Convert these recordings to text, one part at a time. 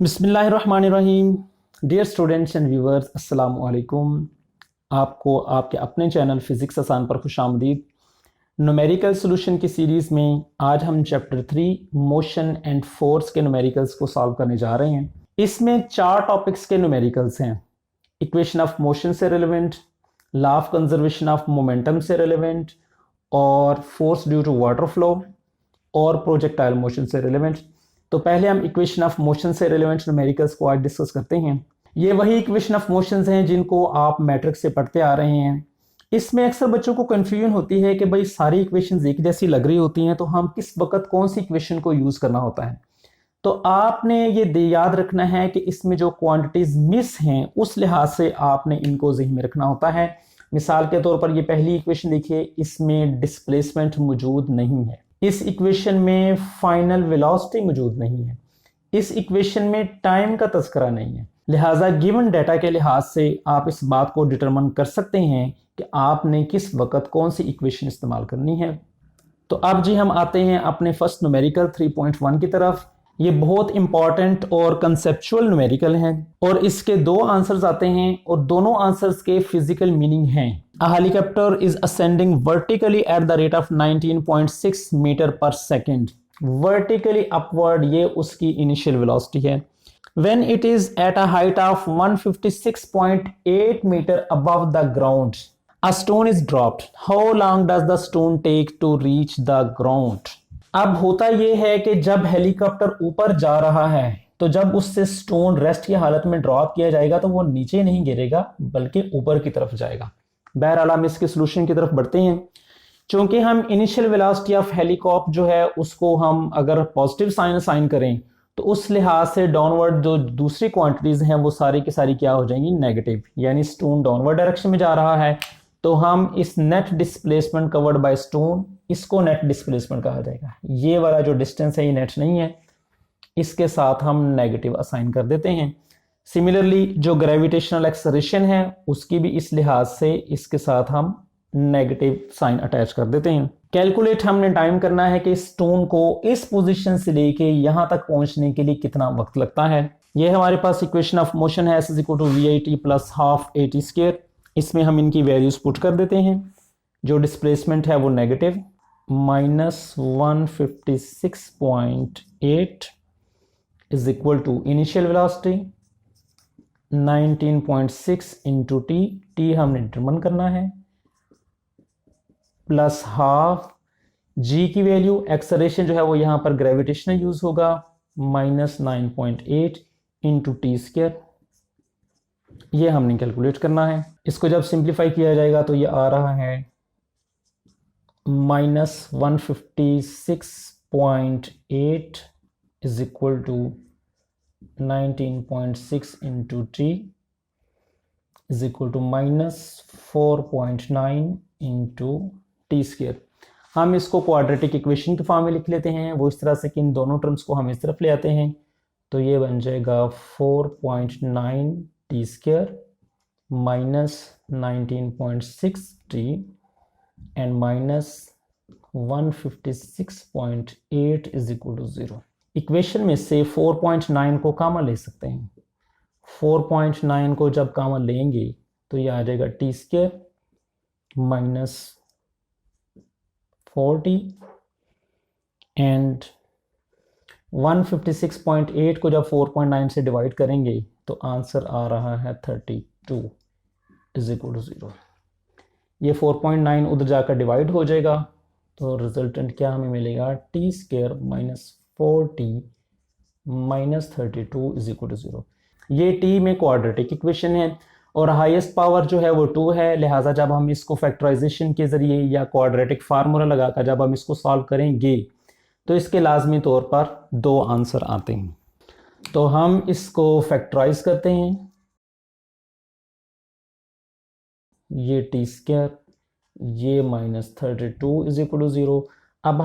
बिस्मिल्लाहिर्रहमानिर्रहीम। Dear students and viewers, अस्सलाम वालेकुम। आपको आपके अपने चैनल फिज़िक्स आसान पर खुशामदीद। न्यूमेरिकल सॉल्यूशन की सीरीज़ में आज हम चैप्टर 3 मोशन एंड फोर्स के न्यूमेरिकल्स को सॉल्व करने जा रहे हैं। इसमें 4 टॉपिक्स के न्यूमेरिकल्स हैं। इक्वेशन ऑफ मोशन से relevant, law of conservation of momentum से रिलेवेंट, और force due to water flow, और प्रोजेक्टाइल मोशन से रिलेवेंट। तो पहले हम इक्वेशन ऑफ मोशन से रिलेवेंट न्यूमेरिकल्स को आज डिस्कस करते हैं। ये वही इक्वेशन ऑफ मोशंस हैं जिनको आप मैट्रिक्स से पढ़ते आ रहे हैं। इसमें अक्सर बच्चों को कंफ्यूजन होती है कि भाई सारी इक्वेशंस एक जैसी लग रही होती हैं, तो हम किस वक्त कौन सी इक्वेशन को यूज करना होता है। तो आपने ये याद रखना है कि इसमें जो क्वांटिटीज मिस हैं उस लिहाज से आपने इनको ज़हन में रखना होता है। मिसाल के तौर पर ये पहली इक्वेशन देखिए, इसमें डिस्प्लेसमेंट मौजूद नहीं है। इस इक्वेशन में फाइनल वेलोसिटी मौजूद नहीं है। इस इक्वेशन में टाइम का तस्करा नहीं है। लिहाजा गिवन डाटा के लिहाज से आप इस बात को डिटरमिन कर सकते हैं कि आपने किस वक्त कौन सी इक्वेशन इस्तेमाल करनी है। तो अब जी हम आते हैं अपने फर्स्ट न्यूमेरिकल 3.1 की तरफ। ये बहुत इंपॉर्टेंट और कंसेप्चुअल न्यूमेरिकल हैं और इसके 2 आंसर्स आते हैं और दोनों आंसर्स के फिजिकल मीनिंग हैं। A helicopter is ascending vertically at the rate of 19.6 metre पर सेकेंड। वर्टिकली अपवर्ड ये उसकी इनिशियल वेलोसिटी है। When it is at a height of 156.8 meter above the ground, a stone is dropped. How long does the stone take to reach the ground? अब होता यह है कि जब हेलीकॉप्टर ऊपर जा रहा है तो जब उससे स्टोन रेस्ट की हालत में ड्रॉप किया जाएगा तो वो नीचे नहीं गिरेगा बल्कि ऊपर की तरफ जाएगा। बहरहाल हम इसके सोल्यूशन की तरफ बढ़ते हैं। चूंकि हम इनिशियल वेलोसिटी ऑफ हेलीकॉप्टर जो है उसको हम अगर पॉजिटिव साइन असाइन करें तो उस लिहाज से डाउनवर्ड जो दूसरी क्वांटिटीज हैं वो सारी की सारी क्या हो जाएंगी, नेगेटिव। यानी स्टोन डाउनवर्ड डायरेक्शन में जा रहा है तो हम इस net displacement covered by stone, इसको नेट डिस्प्लेसमेंट कहा जाएगा। ये वाला जो डिस्टेंस है ये नेट नहीं है, इसके साथ हम नेगेटिव असाइन कर देते हैं। सिमिलरली जो ग्रेविटेशनल एक्सेलरेशन है उसकी भी इस लिहाज से इसके साथ हम नेगेटिव साइन अटैच कर देते हैं। कैलकुलेट हमने टाइम करना है कि स्टोन को इस पोजीशन से लेके यहां तक पहुंचने के लिए कितना वक्त लगता है। ये हमारे पास इक्वेशन ऑफ मोशन है, v/t प्लस हाफ at²। इसमें हम इनकी वैल्यूज पुट कर देते हैं। जो डिस्प्लेसमेंट है वो negative -156.8 is equal to initial velocity 19.6 into t हमने डिटरमिन करना है, प्लस हाफ जी की वैल्यू, एक्सेलरेशन जो है वो यहां पर ग्रेविटेशनल यूज होगा, -9.8 इंटू t²। ये हमने कैलकुलेट करना है। इसको जब सिंप्लीफाई किया जाएगा तो ये आ रहा है -156.8 is equal to 19.6 into t is equal to -4.9 into t²। हम इसको क्वाड्रेटिक इक्वेशन के फॉर्म में लिख लेते हैं, वो इस तरह से कि इन दोनों टर्म्स को हम इस तरफ ले आते हैं तो ये बन जाएगा 4.9 t² minus 19.6 t and minus 156.8 is equal to 0। Equation में से 4.9 को कॉमन ले सकते हैं। 4.9 को जब कॉमन लेंगे तो ये आ जाएगा t² माइनस 40 एंड 156.8 को जब 4.9 से डिवाइड करेंगे तो आंसर आ रहा है 32 इज इक्वल टू 0। ये 4.9 उधर जाकर डिवाइड हो जाएगा तो रिजल्टेंट क्या हमें मिलेगा, t² minus 40 minus 32 is equal to 0। ये t में क्वाड्रेटिक इक्वेशन है और हाईएस्ट पावर जो है वो 2 है। लिहाजा जब हम इसको फैक्टराइजेशन के जरिए या क्वाड्रेटिक फार्मूला लगाकर जब हम इसको सॉल्व करेंगे तो इसके लाजमी तौर पर 2 आंसर आते हैं। तो हम इसको फैक्टराइज करते हैं। ये t², ये -32 इज इक्वल टू 0। अब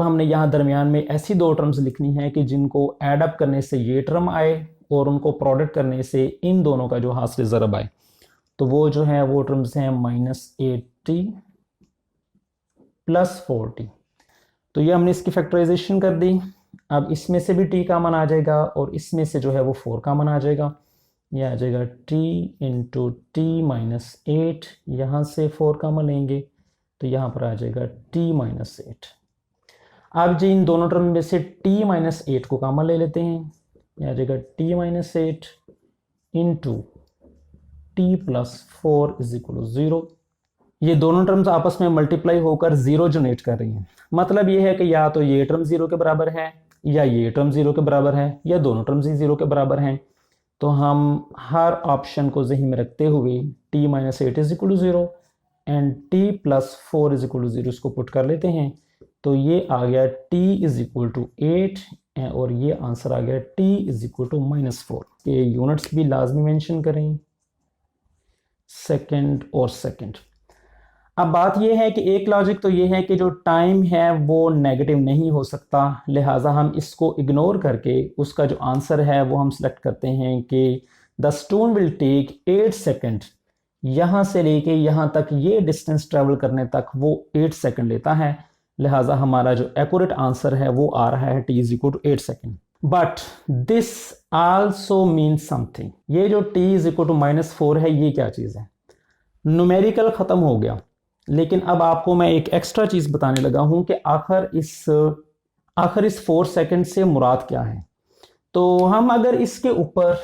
हमने यहाँ दरमियान में ऐसी 2 टर्म्स लिखनी है कि जिनको ऐड अप करने से ये टर्म आए और उनको प्रोडक्ट करने से इन दोनों का जो हासिल ज़रब आए। तो वो जो है वो टर्म्स हैं -80 प्लस 40। तो ये हमने इसकी फैक्टराइजेशन कर दी। अब इसमें से भी t कॉमन आ जाएगा और इसमें से जो है वो 4 कॉमन आ जाएगा। ये आ जाएगा t इंटू टी माइनस 8, यहाँ से 4 कॉमन लेंगे तो यहाँ पर आ जाएगा t माइनस 8। अब जी इन दोनों टर्म में से t माइनस 8 को कॉमन ले लेते हैं, ये आ जाएगा t minus 8 into t plus 4 is equal to 0। ये दोनों टर्म्स आपस में मल्टीप्लाई होकर 0 जनरेट कर रही हैं। मतलब ये है कि या तो ये टर्म 0 के बराबर है या ये टर्म 0 के बराबर है या दोनों टर्म्स ही 0 के बराबर हैं। तो हम हर ऑप्शन को ज़हन में रखते हुए t minus 8 is equal to 0 and t plus 4 is equal to 0 इसको पुट कर लेते हैं। तो ये आ गया t इज इक्वल टू 8 और ये आंसर आ गया t इज इक्वल टू -4। ये यूनिट्स भी लाजमी मेंशन करें, सेकंड और सेकंड। अब बात यह है कि एक लॉजिक तो ये है कि जो टाइम है वो नेगेटिव नहीं हो सकता, लिहाजा हम इसको इग्नोर करके उसका जो आंसर है वो हम सेलेक्ट करते हैं कि the stone will take 8 second, यहाँ से लेके यहाँ तक ये डिस्टेंस ट्रेवल करने तक वो 8 सेकंड लेता है। लिहाजा हमारा जो एक्यूरेट आंसर है वो आ रहा है t is equal to 8 second. But this also means something. ये जो t इज इक्वल टू -4 है ये क्या चीज़ है? न्यूमेरिकल ख़त्म हो गया, लेकिन अब आपको मैं एक एक्स्ट्रा चीज़ बताने लगा हूं कि आखिर इस 4 सेकंड से मुराद क्या है। तो हम अगर इसके ऊपर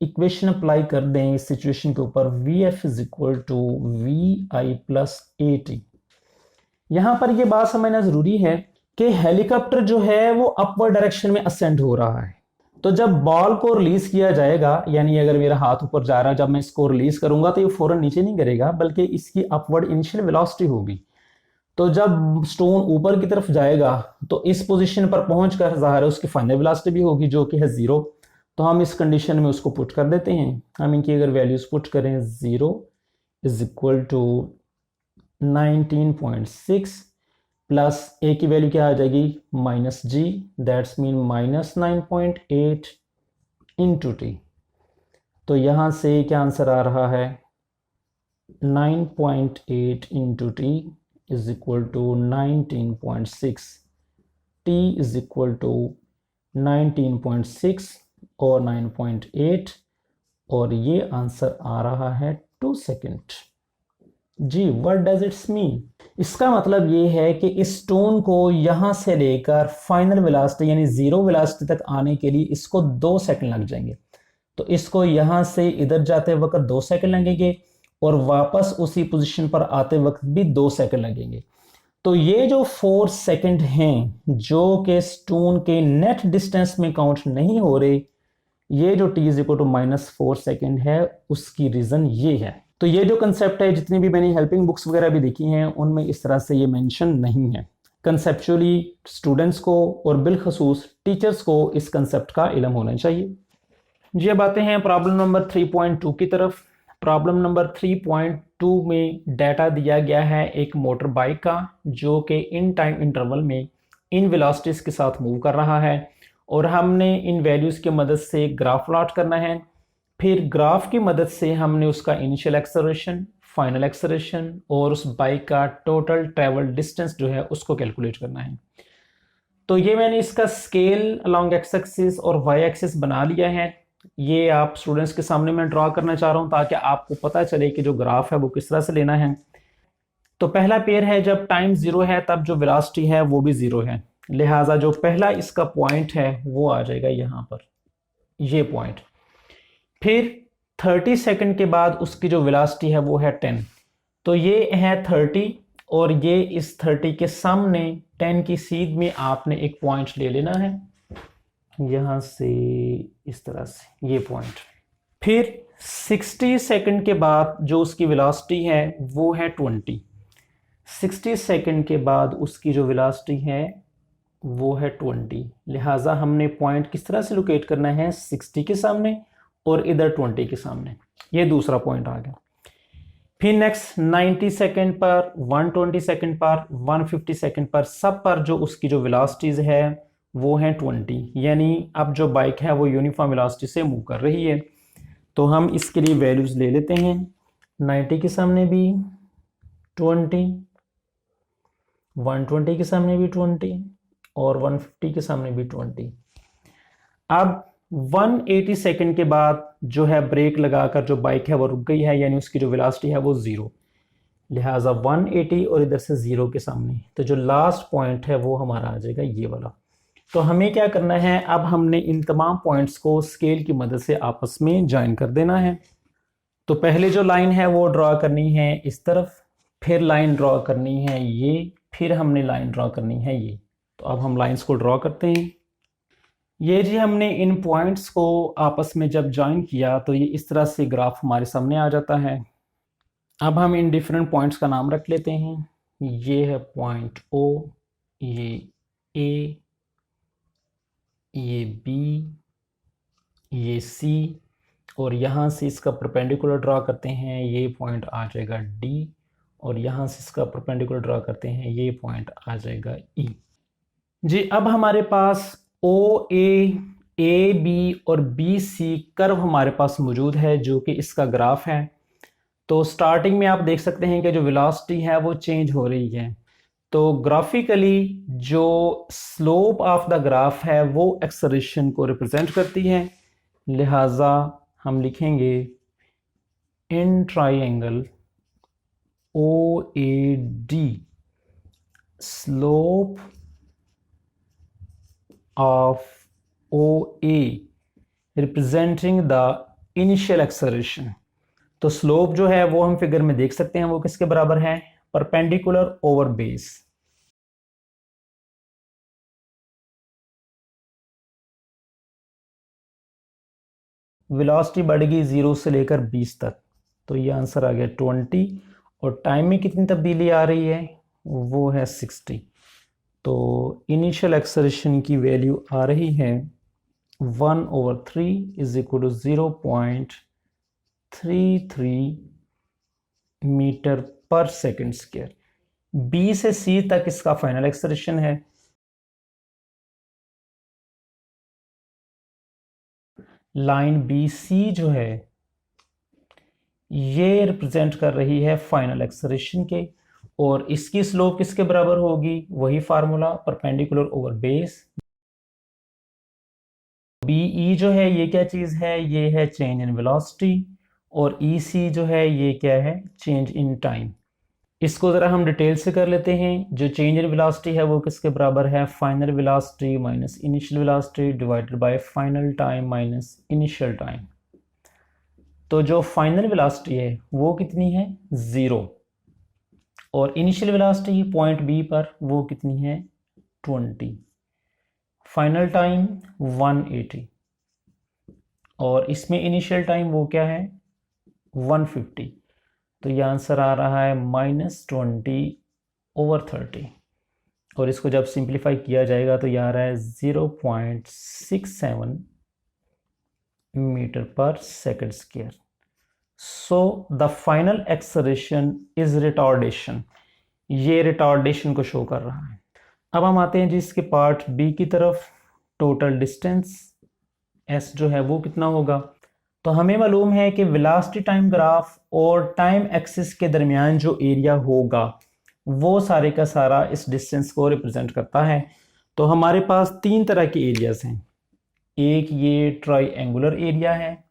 इक्वेशन अप्लाई कर दें इस सिचुएशन के ऊपर, vf is equal to vi plus at, यहाँ पर यह बात समझना ज़रूरी है कि हेलीकॉप्टर जो है वो अपवर्ड डायरेक्शन में असेंड हो रहा है। तो जब बॉल को रिलीज किया जाएगा, यानी अगर मेरा हाथ ऊपर जा रहा है, जब मैं इसको रिलीज करूंगा तो ये फौरन नीचे नहीं गिरेगा बल्कि इसकी अपवर्ड इनिशियल वेलोसिटी होगी। तो जब स्टोन ऊपर की तरफ जाएगा तो इस पोजीशन पर पहुंचकर ज़ाहिर है उसकी फाइनल वेलोसिटी भी होगी जो कि है 0। तो हम इस कंडीशन में उसको पुट कर देते हैं। हम इनकी अगर वैल्यूज पुट करें, 0 is equal to 19.6 plus a की वैल्यू क्या आ जाएगी -g, that's mean -9.8 into t. तो यहाँ से क्या आंसर आ रहा है 9.8 into t is equal to 19.6। T is equal to 19.6 और 9.8 और ये आंसर आ रहा है 2 सेकेंड। जी व्हाट डज इट्स मीन? इसका मतलब ये है कि इस स्टोन को यहाँ से लेकर फाइनल वेलोसिटी यानी 0 वेलोसिटी तक आने के लिए इसको 2 सेकंड लग जाएंगे। तो इसको यहाँ से इधर जाते वक्त 2 सेकंड लगेंगे और वापस उसी पोजीशन पर आते वक्त भी 2 सेकंड लगेंगे। तो ये जो 4 सेकंड हैं जो कि स्टोन के नेट डिस्टेंस में काउंट नहीं हो रहे, ये जो t is equal to -4 second है उसकी रीज़न ये है। तो ये जो कंसेप्ट है, जितनी भी मैंने हेल्पिंग बुक्स वगैरह भी देखी हैं उनमें इस तरह से ये मेंशन नहीं है। कंसेप्चुअली स्टूडेंट्स को और बिलखसूस टीचर्स को इस कंसेप्ट का इल्म होना चाहिए। जी अब आते हैं प्रॉब्लम नंबर 3.2 की तरफ। प्रॉब्लम नंबर 3.2 में डाटा दिया गया है एक मोटर बाइक का जो कि इन टाइम इंटरवल में इन वेलोसिटीज़ के साथ मूव कर रहा है और हमने इन वैल्यूज़ की मदद से ग्राफ प्लॉट करना है। फिर ग्राफ की मदद से हमने उसका इनिशियल एक्सेलरेशन, फाइनल एक्सेलरेशन और उस बाइक का टोटल ट्रैवल डिस्टेंस जो है उसको कैलकुलेट करना है। तो ये मैंने इसका स्केल अलोंग एक्स एक्सिस और वाई एक्सिस बना लिया है। ये आप स्टूडेंट्स के सामने मैं ड्रॉ करना चाह रहा हूँ ताकि आपको पता चले कि जो ग्राफ है वो किस तरह से लेना है। तो पहला पेयर है जब टाइम 0 है तब जो वेलोसिटी है वो भी 0 है, लिहाजा जो पहला इसका पॉइंट है वो आ जाएगा यहाँ पर, ये पॉइंट। फिर 30 सेकंड के बाद उसकी जो वेलोसिटी है वो है 10। तो ये है 30 और ये इस 30 के सामने 10 की सीध में आपने एक पॉइंट ले लेना है, यहाँ से इस तरह से ये पॉइंट। फिर 60 सेकंड के बाद जो उसकी वेलोसिटी है वो है 20। 60 सेकंड के बाद उसकी जो वेलोसिटी है वो है 20, लिहाजा हमने पॉइंट किस तरह से लोकेट करना है 60 के सामने और इधर 20 के सामने। ये दूसरा पॉइंट आ गया। फिर नेक्स्ट 90 सेकंड पर, 120 सेकंड पर, 150 सेकंड पर, सब पर जो उसकी जो वेलोसिटीज है वो है 20, यानी अब जो बाइक है वो यूनिफॉर्म वेलोसिटी से मूव कर रही है। तो हम इसके लिए वैल्यूज ले लेते हैं, 90 के सामने भी 20, 120 के सामने भी 20 और 150 के सामने भी 20। अब 180 सेकंड के बाद जो है ब्रेक लगाकर जो बाइक है वो रुक गई है, यानी उसकी जो वेलोसिटी है वो 0, लिहाजा 180 और इधर से 0 के सामने, तो जो लास्ट पॉइंट है वो हमारा आ जाएगा ये वाला। तो हमें क्या करना है, अब हमने इन तमाम पॉइंट्स को स्केल की मदद से आपस में ज्वाइन कर देना है। तो पहले जो लाइन है वो ड्रॉ करनी है इस तरफ, फिर लाइन ड्रॉ करनी है ये, फिर हमने लाइन ड्रॉ करनी है ये। तो अब हम लाइंस को ड्रॉ करते हैं। ये जी हमने इन पॉइंट्स को आपस में जब ज्वाइन किया तो ये इस तरह से ग्राफ हमारे सामने आ जाता है। अब हम इन डिफरेंट पॉइंट्स का नाम रख लेते हैं। ये है पॉइंट ओ, ये ए, ये बी, ये सी, और यहाँ से इसका परपेंडिकुलर ड्रॉ करते हैं, ये पॉइंट आ जाएगा डी, और यहाँ से इसका परपेंडिकुलर ड्रॉ करते हैं, ये पॉइंट आ जाएगा ई। जी अब हमारे पास ओ ए बी और बी सी कर्व हमारे पास मौजूद है जो कि इसका ग्राफ है। तो स्टार्टिंग में आप देख सकते हैं कि जो वेलोसिटी है वो चेंज हो रही है। तो ग्राफिकली जो स्लोप ऑफ द ग्राफ है वो एक्सेलरेशन को रिप्रेजेंट करती है, लिहाजा हम लिखेंगे in triangle O A D slope of O A representing the initial acceleration. तो स्लोप जो है वो हम फिगर में देख सकते हैं, वो किसके बराबर है, परपेंडिकुलर ओवर बेस। वेलोसिटी बढ़ गई 0 से लेकर 20 तक, तो ये आंसर आ गया 20, और टाइम में कितनी तब्दीली आ रही है, वो है 60। तो इनिशियल एक्सेलरेशन की वैल्यू आ रही है 1/3 इज इक्वल टू 0.33 मीटर पर सेकेंड स्क्वायर। बी से सी तक इसका फाइनल एक्सेलरेशन है। लाइन बी सी जो है ये रिप्रेजेंट कर रही है फाइनल एक्सेलरेशन के, और इसकी स्लोप किसके बराबर होगी, वही formula, perpendicular over base. BE जो है ये क्या चीज है, ये है चेंज इन वेलोसिटी, और ईसी जो है ये क्या है, चेंज इन टाइम। इसको ज़रा हम डिटेल से कर लेते हैं। जो चेंज इन वेलोसिटी है वो किसके बराबर है, final velocity minus initial velocity divided by final time minus initial time. तो जो फाइनल वेलोसिटी है वो कितनी है, 0, और इनिशियल वेलोसिटी पॉइंट बी पर वो कितनी है, 20। फाइनल टाइम 180, और इसमें इनिशियल टाइम वो क्या है, 150। तो ये आंसर आ रहा है -20/30, और इसको जब सिंप्लीफाई किया जाएगा तो ये आ रहा है 0.67 मीटर पर second square. So the final acceleration is retardation, ये रिटार्डेशन को शो कर रहा है। अब हम आते हैं जी इसके पार्ट बी की तरफ। टोटल डिस्टेंस एस जो है वो कितना होगा, तो हमें मालूम है कि वेलोसिटी टाइम ग्राफ और टाइम एक्सिस के दरमियान जो एरिया होगा वो सारे का सारा इस डिस्टेंस को रिप्रेजेंट करता है। तो हमारे पास 3 तरह के एरियाज हैं, एक ये ट्राइंगुलर एरिया है,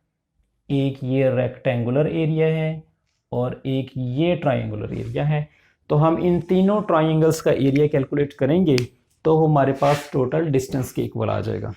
एक ये रेक्टेंगुलर एरिया है, और एक ये ट्राइंगुलर एरिया है। तो हम इन तीनों ट्राइंगल्स का एरिया कैलकुलेट करेंगे तो हमारे पास टोटल डिस्टेंस के इक्वल आ जाएगा,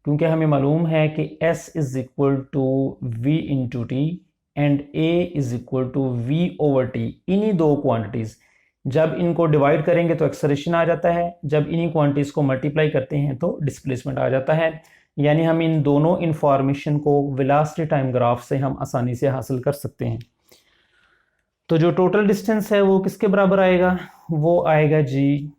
क्योंकि हमें मालूम है कि S is equal to V into t and A is equal to V over t. इन्हीं दो क्वांटिटीज़ जब इनको डिवाइड करेंगे तो एक्सेलरेशन आ जाता है, जब इन्हीं क्वांटिटीज़ को मल्टीप्लाई करते हैं तो डिस्प्लेसमेंट आ जाता है। यानी हम इन दोनों इंफॉर्मेशन को वेलोसिटी टाइम ग्राफ से हम आसानी से हासिल कर सकते हैं। तो जो टोटल डिस्टेंस है वो किसके बराबर आएगा, वो आएगा जी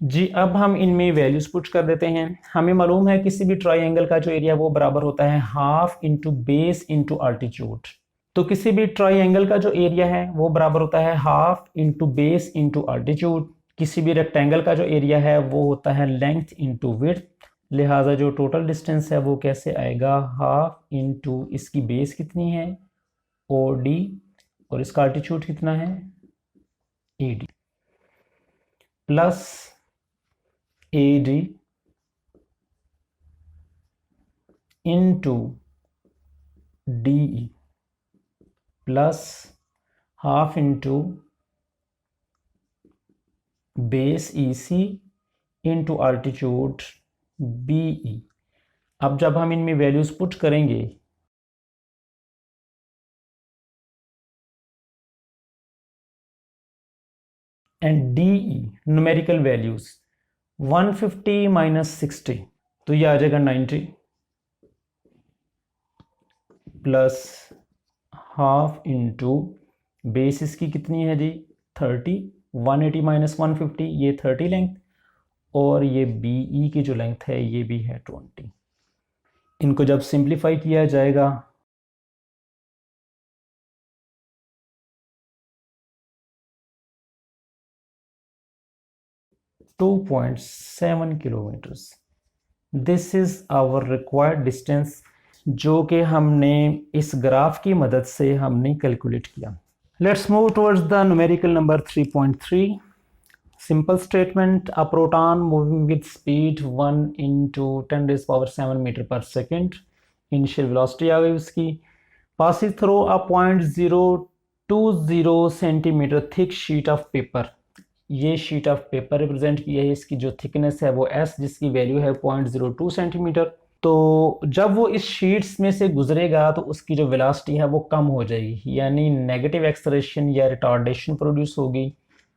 जी। अब हम इनमें वैल्यूज पुट कर देते हैं। हमें मालूम है किसी भी ट्राइंगल का जो एरिया वो बराबर होता है half into base into altitude. तो किसी भी ट्राइंगल का जो एरिया है वो बराबर होता है half into base into altitude. किसी भी रेक्टेंगल का जो एरिया है वो होता है लेंथ इंटू विड्थ, लिहाजा जो टोटल डिस्टेंस है वो कैसे आएगा, हाफ इंटू इसकी बेस कितनी है ओ डी, और इसका अल्टीट्यूड कितना है A D, plus A D into D E plus half into base E C into altitude B E. अब जब हम इनमें वैल्यूज पुट करेंगे and D E numerical values 150 minus 60 तो ये आ जाएगा 90 प्लस हाफ इंटू बेस इसकी कितनी है जी 30, 180 माइनस 150 ये 30 लेंथ, और ये बी ई की जो लेंथ है ये भी है 20। इनको जब सिंप्लीफाई किया जाएगा 2.7 kilometres, this is our required distance, जो कि हमने इस ग्राफ की मदद से हमने कैलकुलेट किया। Let's move towards the numerical number 3.3। Simple statement, a proton moving with speed 1 into 10⁻⁷ metre पर सेकेंड, इनिशियल वेलोसिटी आ गई उसकी, passes through a 0.020 centimetre thick sheet of paper, ये शीट ऑफ पेपर रिप्रेजेंट किया है, इसकी जो थिकनेस है वो एस, जिसकी वैल्यू है 0.02 सेंटीमीटर। तो जब वो इस शीट्स में से गुजरेगा तो उसकी जो वेलोसिटी है वो कम हो जाएगी, यानी नेगेटिव एक्सेलरेशन या रिटार्डेशन प्रोड्यूस होगी।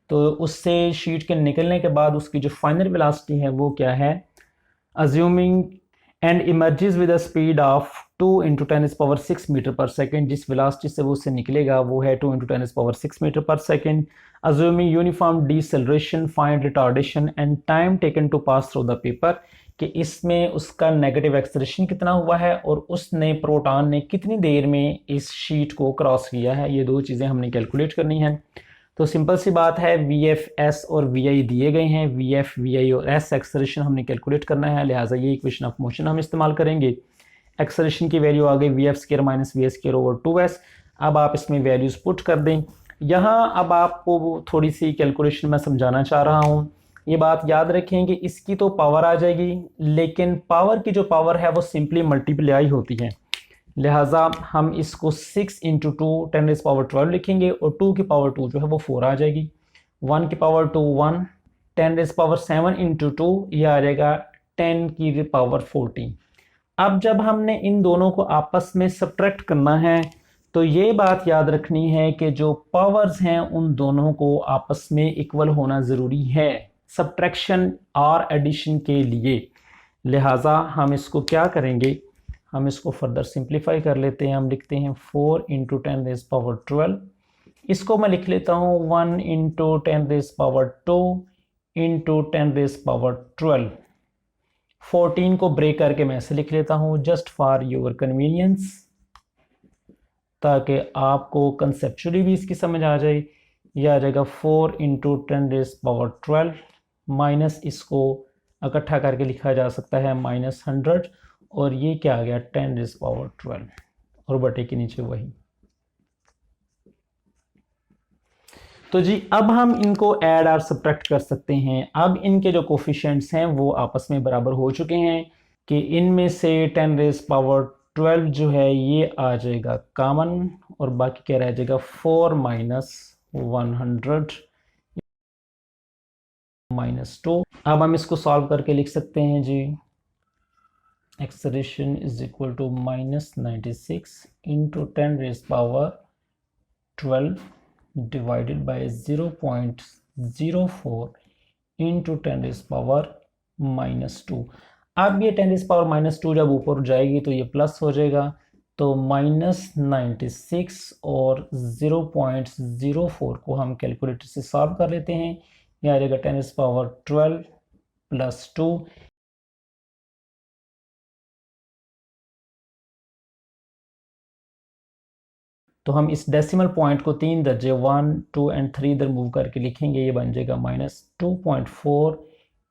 तो उससे शीट के निकलने के बाद उसकी जो फाइनल वेलोसिटी है वो क्या है, assuming and emerges with a speed of 2 into 10⁻⁶ metre पर सेकेंड, जिस वेलोसिटी से वो उससे निकलेगा वो है 2 into 10⁻⁶ मीटर पर second, assuming uniform deceleration, find retardation and time taken to pass through the paper, कि इसमें उसका नेगेटिव एक्सेलरेशन कितना हुआ है और उसने प्रोटॉन ने कितनी देर में इस शीट को क्रॉस किया है, ये दो चीज़ें हमने कैलकुलेट करनी है। तो सिंपल सी बात है, वी एफ एस और वी आई दिए गए हैं, वी एफ वी आई और एस एक्सेलरेशन हमने कैलकुलेट करना है, लिहाजा ये इक्वेशन ऑफ मोशन हम इस्तेमाल करेंगे। एक्सेलरेशन की वैल्यू आ गई V F square minus V S square over 2s। अब आप इसमें वैल्यूज पुट कर दें। यहाँ अब आपको थोड़ी सी कैलकुलेशन मैं समझाना चाह रहा हूँ, ये बात याद रखें कि इसकी तो पावर आ जाएगी, लेकिन पावर की जो पावर है वो सिंपली मल्टीप्लाई होती है, लिहाजा हम इसको 6 into 2 10⁻12 लिखेंगे, और 2 की पावर 2 जो है वो 4 आ जाएगी, 1 की पावर 2 1, 10⁻7 into 2 ये आ जाएगा 10 की पावर 14। अब जब हमने इन दोनों को आपस में सब्ट्रैक्ट करना है तो ये बात याद रखनी है कि जो पावर्स हैं उन दोनों को आपस में इक्वल होना ज़रूरी है सब्ट्रैक्शन और एडिशन के लिए। लिहाजा हम इसको क्या करेंगे, हम इसको फर्दर सिंप्लीफाई कर लेते हैं। हम लिखते हैं 4 into 10⁻12, इसको मैं लिख लेता हूँ 1 into 10⁻2 into 10⁻12। 14 को ब्रेक करके मैं ऐसे लिख लेता हूँ जस्ट फॉर योर कन्वीनियंस, ताकि आपको कंसेप्चुअली भी इसकी समझ आ जाए। यह आ जाएगा 4 into 10⁻12 माइनस, इसको इकट्ठा करके लिखा जा सकता है -100, और ये क्या आ गया 10⁻12 और बटे के नीचे वही। तो जी अब हम इनको ऐड और सब्ट्रैक्ट कर सकते हैं। अब इनके जो कोफिशिएंट्स हैं वो आपस में बराबर हो चुके हैं कि इनमें से 10⁻12 जो है ये आ जाएगा कॉमन, और बाकी क्या रह जाएगा 4 माइनस 100 -2। अब हम इसको सॉल्व करके लिख सकते हैं जी, acceleration is equal to -96 into 10⁻12 divided by 0.04 into 10⁻²। अब ये 10⁻² जब ऊपर जाएगी तो ये प्लस हो जाएगा, तो -96 और 0.04 को हम कैलकुलेटर से सॉल्व कर लेते हैं। ये आ जाएगा 10⁻12 + 2, तो हम इस डेसिमल पॉइंट को 3 दर्जे 1, 2 एंड 3 इधर मूव करके लिखेंगे, ये बन जाएगा -2.4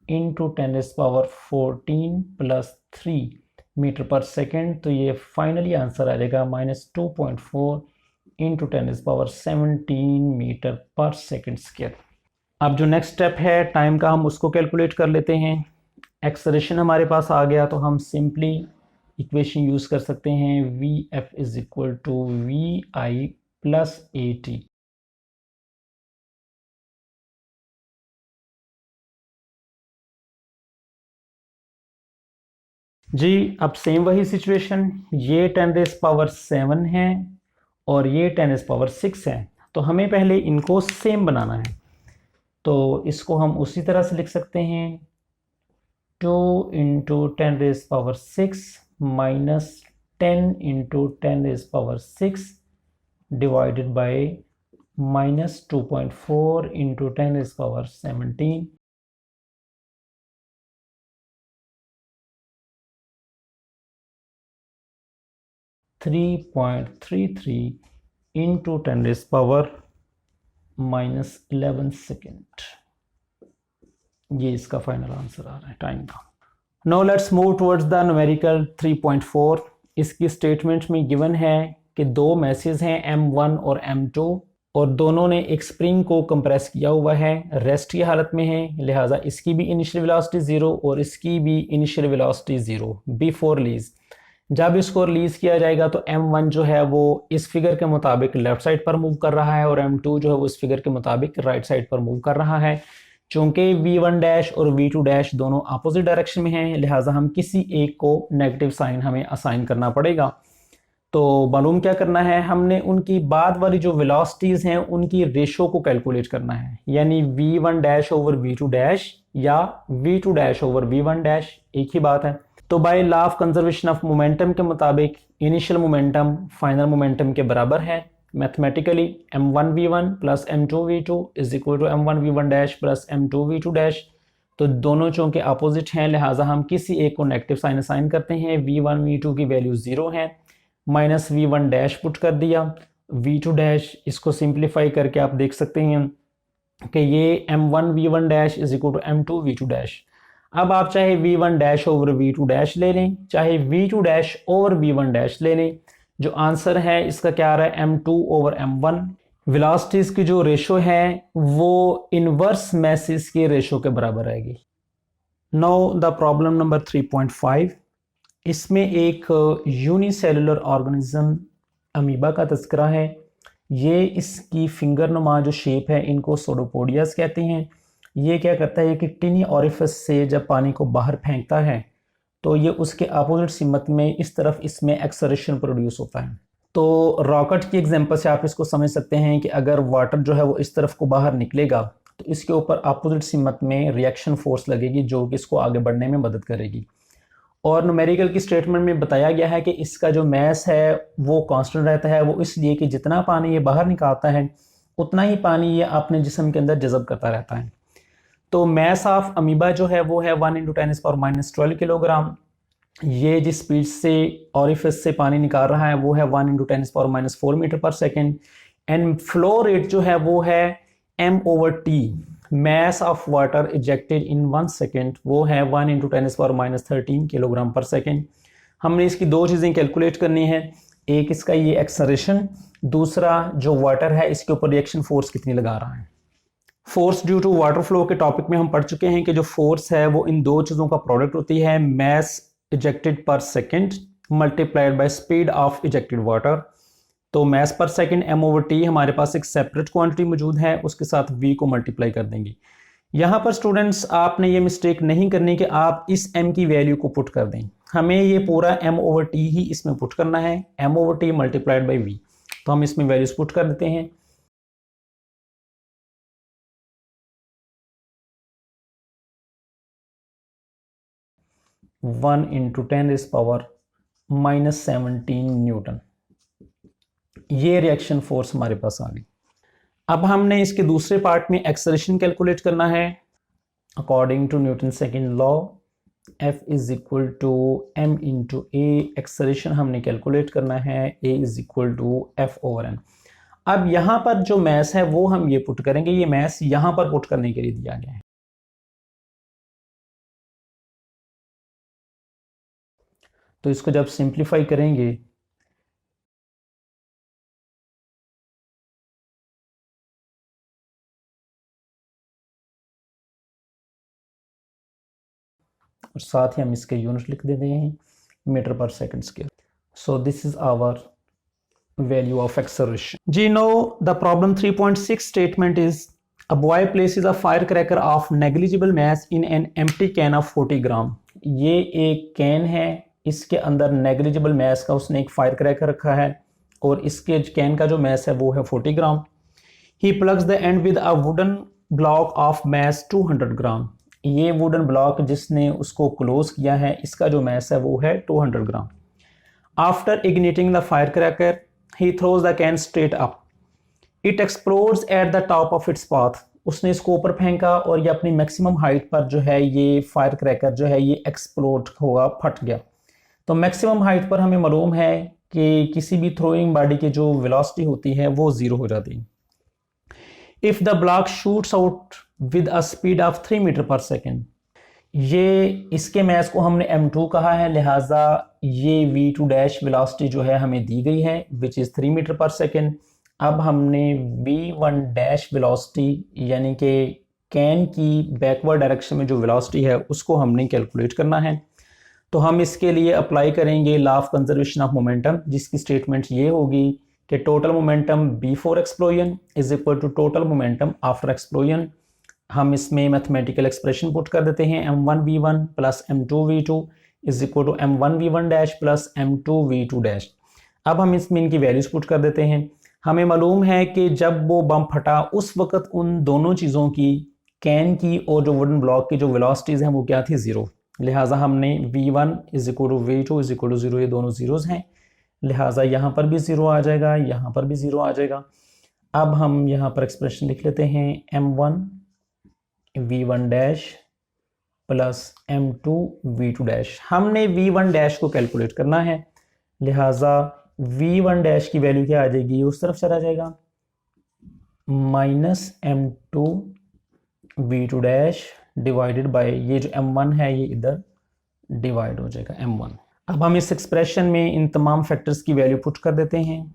इंटू 10⁻14 प्लस 3 मीटर पर सेकेंड। तो ये फाइनली आंसर आ जाएगा -2.4 इंटू 10⁻17 मीटर पर सेकेंड स्क्वायर। अब जो नेक्स्ट स्टेप है टाइम का, हम उसको कैलकुलेट कर लेते हैं। एक्सेलरेशन हमारे पास आ गया तो हम सिंपली इक्वेशन यूज़ कर सकते हैं, VF is equal to VI plus AT। जी अब सेम वही सिचुएशन, ये 10⁻7 है और ये 10⁻6 है, तो हमें पहले इनको सेम बनाना है। तो इसको हम उसी तरह से लिख सकते हैं, 2 into 10⁻6 minus 10 into 10⁻6 divided by -2.4 into 10⁻17 3.33 into 10⁻11 second. ये इसका फाइनल आंसर आ रहा है टाइम का। Now let's move towards the numerical 3.4। इसकी स्टेटमेंट में गिवन है कि दो मैसेज हैं M1 और M2 और दोनों ने एक स्प्रिंग को कंप्रेस किया हुआ है, रेस्ट की हालत में है, लिहाजा इसकी भी इनिशियल वेलोसिटी 0 और इसकी भी इनिशियल वेलोसिटी 0 बिफोर रिलीज। जब इसको रिलीज किया जाएगा तो M1 जो है वो इस फिगर के मुताबिक लेफ्ट साइड पर मूव कर रहा है और M2 जो है वो इस फिगर के मुताबिक राइट साइड पर मूव कर रहा है। चूंकि V1 डैश और V2 डैश दोनों अपोजिट डायरेक्शन में हैं, लिहाजा हम किसी एक को नेगेटिव साइन हमें असाइन करना पड़ेगा। तो मालूम क्या करना है, हमने उनकी बाद वाली जो वेलोसिटीज हैं उनकी रेशो को कैलकुलेट करना है, यानी V1 dash over V2 dash या V2 dash over V1 dash, एक ही बात है। तो by law of conservation of momentum के मुताबिक इनिशियल मोमेंटम फाइनल मोमेंटम के बराबर है। Mathematically M1V1 plus M2V2 is equal to M1V1 dash plus M2V2 dash. तो दोनों चूंकि अपोजिट हैं, लिहाजा हम किसी एक को नेगेटिव साइन असाइन करते हैं। V1 V2 की वैल्यू 0 है, माइनस V1 डैश पुट कर दिया, V2 डैश इसको सिंप्लीफाई करके आप देख सकते हैं कि ये M1V1 dash is equal to M2V2 dash. अब आप चाहे V1 dash over V2 dash ले लें, चाहे V2 dash over V1 dash ले लें, जो आंसर है इसका क्या आ रहा है, M2 ओवर M1। वेलोसिटीज की जो रेशो है वो इनवर्स मैसेज के रेशो के बराबर आएगी। Now the problem number 3.5। इसमें एक यूनिसेलुलर ऑर्गेनिज्म अमीबा का तस्करा है। ये इसकी फिंगर नुमा जो शेप है इनको सोडोपोडियास कहते हैं। ये क्या करता है कि टिनी ऑरिफिस से जब पानी को बाहर फेंकता है तो ये उसके अपोजिट सिमत में इस तरफ इसमें एक्सेलरेशन प्रोड्यूस होता है। तो रॉकेट की एग्जांपल से आप इसको समझ सकते हैं कि अगर वाटर जो है वो इस तरफ को बाहर निकलेगा तो इसके ऊपर अपोजिट सिमत में रिएक्शन फोर्स लगेगी जो कि इसको आगे बढ़ने में मदद करेगी। और न्यूमेरिकल की स्टेटमेंट में बताया गया है कि इसका जो मैस है वो कांस्टेंट रहता है, वो इसलिए कि जितना पानी ये बाहर निकालता है उतना ही पानी ये अपने जिस्म के अंदर जज़ब करता रहता है। तो मैस ऑफ अमीबा जो है वो है 1 × 10⁻12 किलोग्राम। ये जिस स्पीड से ऑरिफिस से पानी निकाल रहा है वो है 1 × 10⁻4 मीटर पर सेकेंड। एंड फ्लो रेट जो है वो है m/t, mass of water ejected in 1 second, वो है 1 × 10⁻13 किलोग्राम पर सेकेंड। हमने इसकी दो चीज़ें कैलकुलेट करनी है, एक इसका ये एक्सेलरेशन, दूसरा जो वाटर है इसके ऊपर रिएक्शन फोर्स कितनी लगा रहा है। Force due to water flow के टॉपिक में हम पढ़ चुके हैं कि जो फोर्स है वो इन दो चीज़ों का प्रोडक्ट होती है, मैस इजेक्टेड पर second multiplied by speed of ejected water. तो मैस पर सेकेंड m/t हमारे पास एक सेपरेट क्वांटिटी मौजूद है, उसके साथ v को मल्टीप्लाई कर देंगे। यहाँ पर स्टूडेंट्स आपने ये मिस्टेक नहीं करनी कि आप इस m की वैल्यू को पुट कर दें, हमें ये पूरा m/t ही इसमें पुट करना है, m/t मल्टीप्लाइड बाई v। तो हम इसमें वैल्यूज पुट कर देते हैं। वन इंटू 10⁻⁻17 न्यूटन, ये रिएक्शन फोर्स हमारे पास आ गई। अब हमने इसके दूसरे पार्ट में एक्सेलरेशन कैलकुलेट करना है। According to Newton second law, F is equal to m into a, acceleration हमने कैलकुलेट करना है, a is equal to F over n। अब यहाँ पर जो मैस है वो हम ये पुट करेंगे, ये मैस यहाँ पर पुट करने के लिए दिया गया है। तो इसको जब सिंप्लीफाई करेंगे और साथ ही हम इसके यूनिट लिख देते हैं मीटर पर second square. So this is our value of acceleration. जी now the problem 3.6 statement is a boy places a firecracker of negligible mass in an empty can of 40 ग्राम। ये एक कैन है, इसके अंदर नेग्लिजिबल मैस का उसने एक फायर क्रैकर रखा है और इसके कैन का जो मैस है वो है 40 gram. He plugs the end with a wooden block of mass 200 gram. ये वुडन ब्लॉक जिसने उसको क्लोज किया है, इसका जो मैस है वो है 200 gram. After igniting the fire cracker he throws the can straight up. It explodes at the top of its path. उसने इसको ऊपर फेंका और ये अपनी मैक्सिमम हाइट पर जो है ये फायर क्रैकर जो है ये एक्सप्लोड हुआ, फट गया। तो मैक्सिमम हाइट पर हमें मालूम है कि किसी भी थ्रोइंग बॉडी की जो वेलोसिटी होती है वो 0 हो जाती है। If the block shoots out with a speed of 3 metre पर सेकेंड, ये इसके मैस को हमने m2 कहा है, लिहाजा ये v2 डैश वेलोसिटी जो है हमें दी गई है विच इज़ 3 मीटर पर सेकेंड। अब हमने v1 डैश वेलोसिटी यानी कि कैन की बैकवर्ड डायरेक्शन में जो वेलोसिटी है उसको हमने कैलकुलेट करना है। तो हम इसके लिए अप्लाई करेंगे law of conservation of momentum, जिसकी स्टेटमेंट ये होगी कि total momentum before explosion is equal to total momentum after explosion. हम इसमें मैथमेटिकल एक्सप्रेशन पुट कर देते हैं m1v1 plus m2v2 is equal to m1v1 dash plus m2v2 dash. अब हम इसमें इनकी वैल्यूज पुट कर देते हैं। हमें मालूम है कि जब वो बम फटा उस वक्त उन दोनों चीज़ों की, कैन की और जो वुडन ब्लॉक की जो वेलोसिटीज़ हैं वो क्या थी, 0। लिहाजा हमने v1 is equal to v2 is equal to 0, ये दोनों जीरोज़ हैं, लिहाजा यहाँ पर भी 0 आ जाएगा, यहाँ पर भी 0 आ जाएगा। अब हम यहाँ पर एक्सप्रेशन लिख लेते हैं m1 v1 dash plus m2 v2 dash. हमने v1 डैश को कैलकुलेट करना है, लिहाजा v1 डैश की वैल्यू क्या आ जाएगी, उस तरफ चला जाएगा, minus m2 v2 dash divided by ये जो m1 है ये इधर डिवाइड हो जाएगा m1। अब हम इस एक्सप्रेशन में इन तमाम फैक्टर्स की वैल्यू पुट कर देते हैं।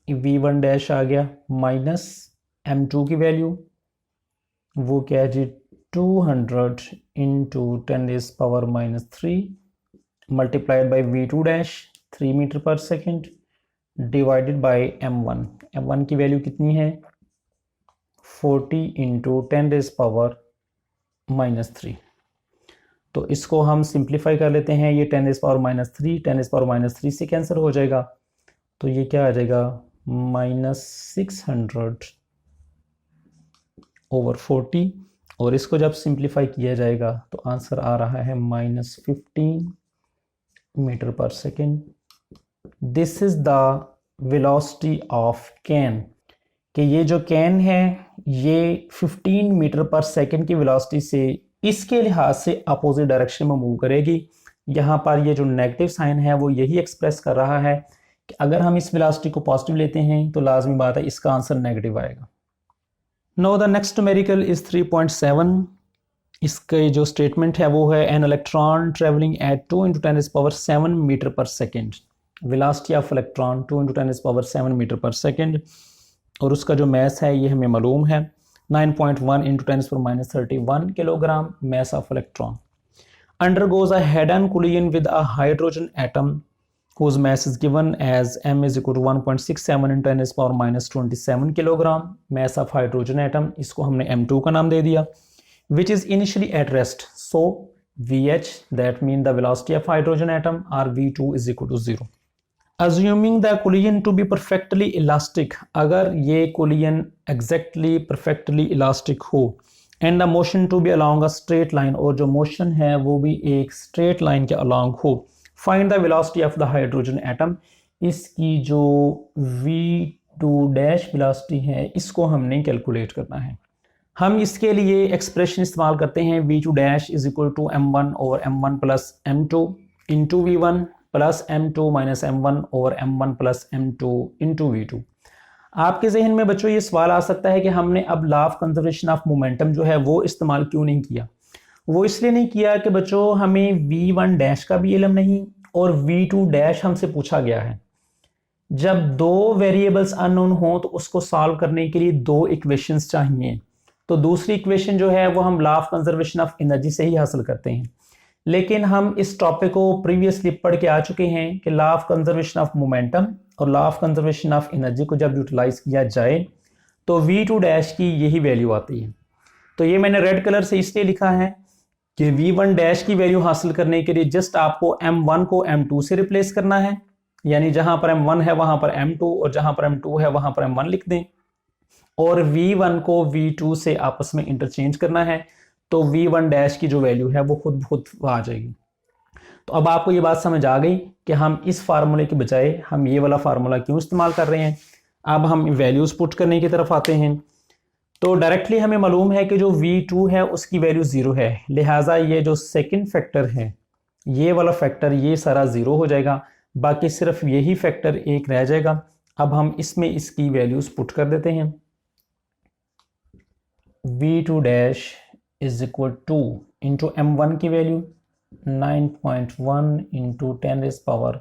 v1 डैश आ गया माइनस m2 की वैल्यू वो क्या है जी, 200 into 10⁻³ multiplied by v2 dash 3 metre पर second divided by m1। m1 की वैल्यू कितनी है, 40 इंटू 10⁻³ तो इसको हम सिंप्लीफाई कर लेते हैं। ये 10⁻³ से कैंसिल हो जाएगा, तो ये क्या आ जाएगा, -600 ओवर 40 और इसको जब सिंप्लीफाई किया जाएगा तो आंसर आ रहा है -15 मीटर पर second. This is the velocity of can, कि ये जो कैन है ये 15 मीटर पर सेकेंड की वेलोसिटी से इसके लिहाज से अपोजिट डायरेक्शन में मूव करेगी। यहाँ पर ये जो नेगेटिव साइन है वो यही एक्सप्रेस कर रहा है कि अगर हम इस वेलोसिटी को पॉजिटिव लेते हैं तो लाजमी बात है इसका आंसर नेगेटिव आएगा। Now the next numerical is 3.7। इसके जो स्टेटमेंट है वो है an electron travelling at 2 × 10⁻7 metre पर second. Velocity of electron 2 × 10⁻7 metre पर सेकेंड और उसका जो मैस है ये हमें मालूम है 9.1 × 10⁻31 kilogram mass of electron undergoes a head-on collision with a hydrogen atom whose mass is given as m is equal to 1.67 × 10⁻27 kilogram mass of hydrogen atom। इसको हमने m2 का नाम दे दिया, which is initially at rest, so vh that mean the velocity of hydrogen atom or v2 is equal to 0। Assuming the collision to be perfectly elastic, अगर ये collision exactly perfectly elastic हो and the motion to be along a straight line और जो motion है वो भी एक straight line के along हो, find the velocity of the hydrogen atom। इसकी जो v2 डैश velocity है इसको हमने calculate करना है। हम इसके लिए एक्सप्रेशन इस्तेमाल करते हैं v2 dash is equal to m1 over m1 plus m2 into v1 plus m2 minus m1 over m1 plus m2 into v2। आपके जहन में बच्चों ये सवाल आ सकता है कि हमने अब law of conservation of momentum जो है वो इस्तेमाल क्यों नहीं किया। वो इसलिए नहीं किया कि बच्चों हमें v1 डैश का भी इल्म नहीं और v2 डैश हमसे पूछा गया है। जब दो वेरिएबल्स अननोन हो तो उसको सॉल्व करने के लिए दो इक्वेशंस चाहिए। तो दूसरी इक्वेशन जो है वो हम law of conservation of energy से ही हासिल करते हैं। लेकिन हम इस टॉपिक को प्रीवियसली पढ़ के आ चुके हैं कि law of conservation of momentum और law of conservation of energy को जब यूटिलाइज किया जाए तो v2 डैश की यही वैल्यू आती है। तो ये मैंने रेड कलर से इसलिए लिखा है कि v1 डैश की वैल्यू हासिल करने के लिए जस्ट आपको m1 को m2 से रिप्लेस करना है, यानी जहां पर m1 है वहां पर m2 और जहां पर m2 है वहां पर m1 लिख दें और v1 को v2 से आपस में इंटरचेंज करना है। तो v1 डैश की जो वैल्यू है वो खुद आ जाएगी। तो अब आपको ये बात समझ आ गई कि हम इस फार्मूले के बजाय हम ये वाला फार्मूला क्यों इस्तेमाल कर रहे हैं। अब हम वैल्यूज पुट करने की तरफ आते हैं। तो डायरेक्टली हमें मालूम है कि जो v2 है उसकी वैल्यू 0 है, लिहाजा ये जो सेकंड फैक्टर है ये वाला फैक्टर ये सारा 0 हो जाएगा, बाकी सिर्फ यही फैक्टर एक रह जाएगा। अब हम इसमें इसकी वैल्यूज पुट कर देते हैं। v2 dash is equal two into m1 की value 9.1 into 10 rays power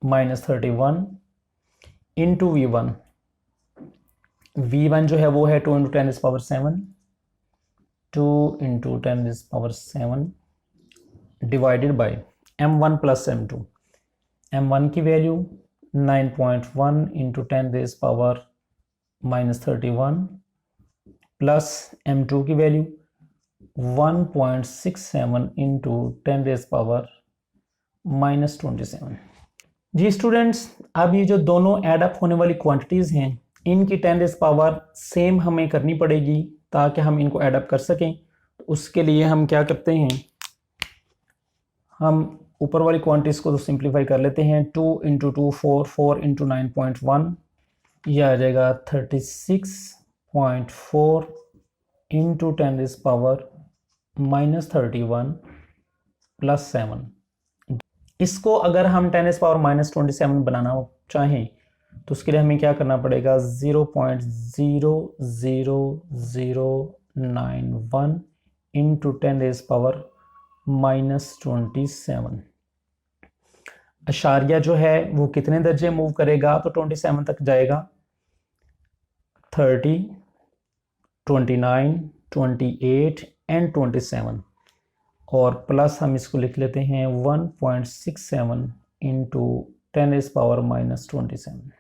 minus 31 into v1 जो है वो है 2 into 10 rays power 7, 2 into 10 rays power 7 divided by m1 plus m2। m1 की value 9.1 into 10 rays power minus 31 plus m2 की value 1.67 into 10 rays power minus 27। जी students, अब ये जो दोनों ऐड अप होने वाली क्वांटिटीज़ हैं इनकी 10 रेज़ पावर सेम हमें करनी पड़ेगी ताकि हम इनको ऐड अप कर सकें। तो उसके लिए हम क्या करते हैं, हम ऊपर वाली क्वांटिटीज़ को तो सिंप्लीफाई कर लेते हैं। 2 इंटू 2 4, 4 इंटू 9.1 ये आ जाएगा 36.4 into 10 rays power minus 31 plus 7। इसको अगर हम 10 रेज़ पावर माइनस 27 बनाना चाहें तो उसके लिए हमें क्या करना पड़ेगा, 0.00091 इंटू 10 रेज़ पावर माइनस 27। अशारिया जो है वो कितने दर्जे मूव करेगा, तो 27 तक जाएगा। 30, 29, 28 एंड 27 और प्लस हम इसको लिख लेते हैं 1.67 इंटू 10 रेज़ पावर माइनस 27।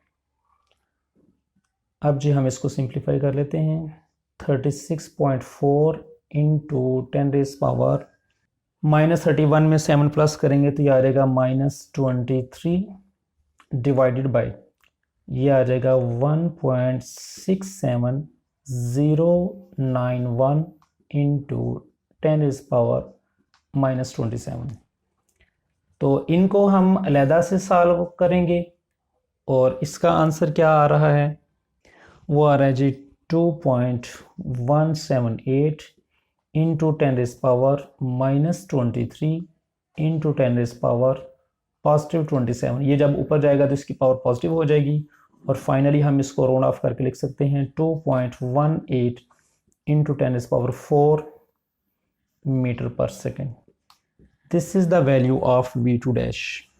अब जी हम इसको सिंप्लीफाई कर लेते हैं। 36.4 इंटू 10 रेज़ पावर माइनस 31 में 7 प्लस करेंगे तो ये आ जाएगा माइनस 23 डिवाइडेड बाई ये आ जाएगा 1.67091 इंटू 10 रेज़ पावर माइनस 27। तो इनको हम अलहदा से सॉल्व करेंगे और इसका आंसर क्या आ रहा है, वो आ रहा है जी 2.178 into 10 rays power minus 23 into 10 rays power positive 27। ये जब ऊपर जाएगा तो इसकी पावर पॉजिटिव हो जाएगी और फाइनली हम इसको राउंड ऑफ करके लिख सकते हैं 2.18 इंटू 10 रेज़ पावर 4 मीटर पर second. This is the value of v2 dash.